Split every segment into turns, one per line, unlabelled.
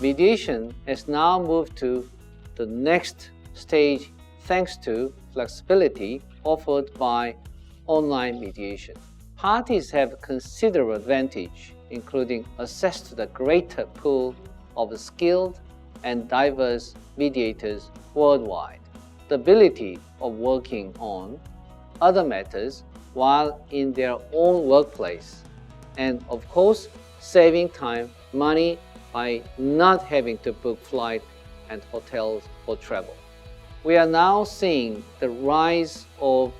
mediation has now moved to the next stage thanks to flexibility offered by online mediation. Parties have considerable advantage, including access to the greater pool of skilled and diverse mediators worldwide, the ability of working on other matters while in their own workplace, and of course, saving time, money by not having to book flights and hotels for travel. We are now seeing the rise of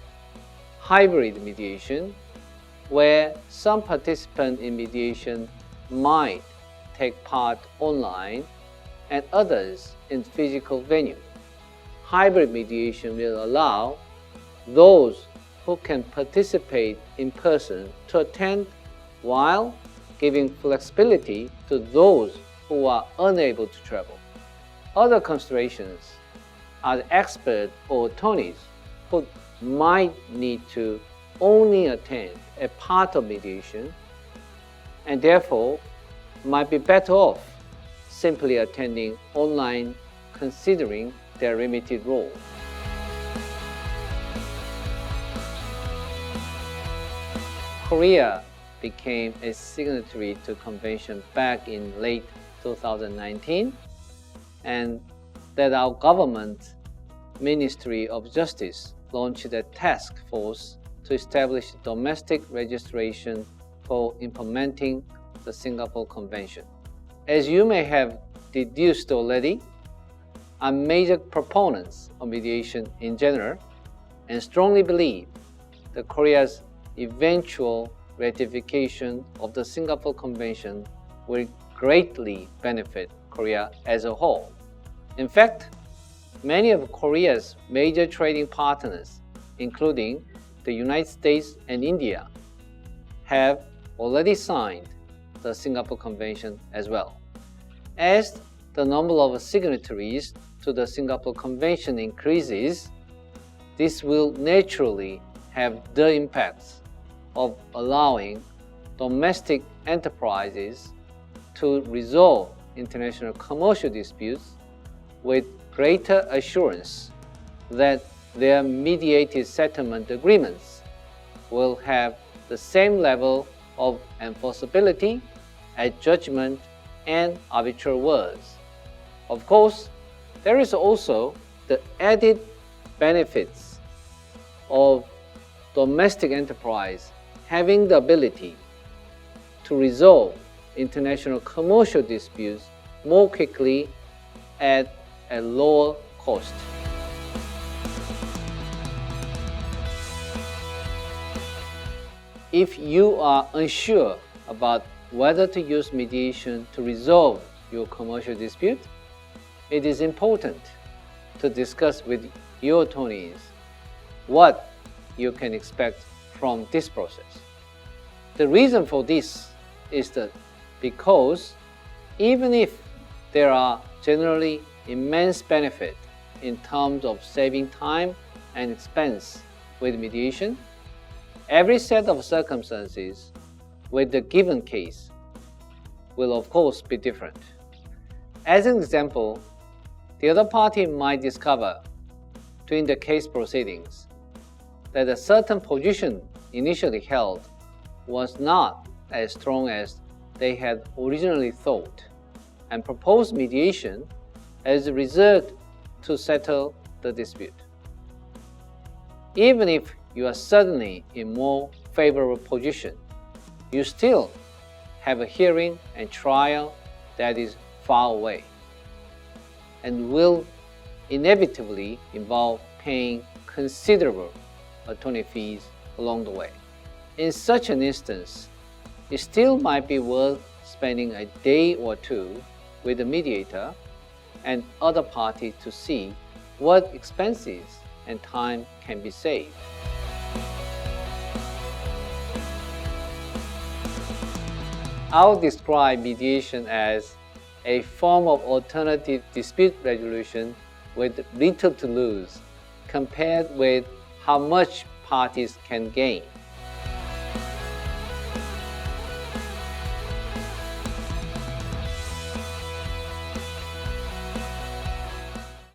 hybrid mediation, where some participants in mediation might take part online and others in physical venue. Hybrid mediation will allow those who can participate in person to attend while giving flexibility to those who are unable to travel. Other considerations are the expert or attorneys who might need to only attend a part of mediation and therefore might be better off simply attending online considering their limited role. Korea became a signatory to the convention back in late 2019, and that our government Ministry of Justice launched a task force to establish domestic registration for implementing the Singapore Convention. As you may have deduced already, I'm major proponents of mediation in general and strongly believe that Korea's eventual ratification of the Singapore Convention will greatly benefit Korea as a whole. In fact, many of Korea's major trading partners, including the United States and India, have already signed the Singapore Convention as well. As the number of signatories to the Singapore Convention increases, this will naturally have the impacts of allowing domestic enterprises to resolve international commercial disputes with greater assurance that their mediated settlement agreements will have the same level of enforceability as judgment and arbitral awards. Of course, there is also the added benefits of domestic enterprise having the ability to resolve international commercial disputes more quickly at a lower cost. If you are unsure about whether to use mediation to resolve your commercial dispute, it is important to discuss with your attorneys what you can expect from this process. The reason for this is that because even if there are generally immense benefits in terms of saving time and expense with mediation, every set of circumstances with the given case will of course be different. As an example, the other party might discover during the case proceedings that a certain position initially held was not as strong as they had originally thought and propose mediation as a result to settle the dispute. Even if you are suddenly in more favorable position, you still have a hearing and trial that is far away and will inevitably involve paying considerable attorney fees along the way. In such an instance, it still might be worth spending a day or two with the mediator and other party to see what expenses and time can be saved. I'll describe mediation as a form of alternative dispute resolution with little to lose compared with how much parties can gain.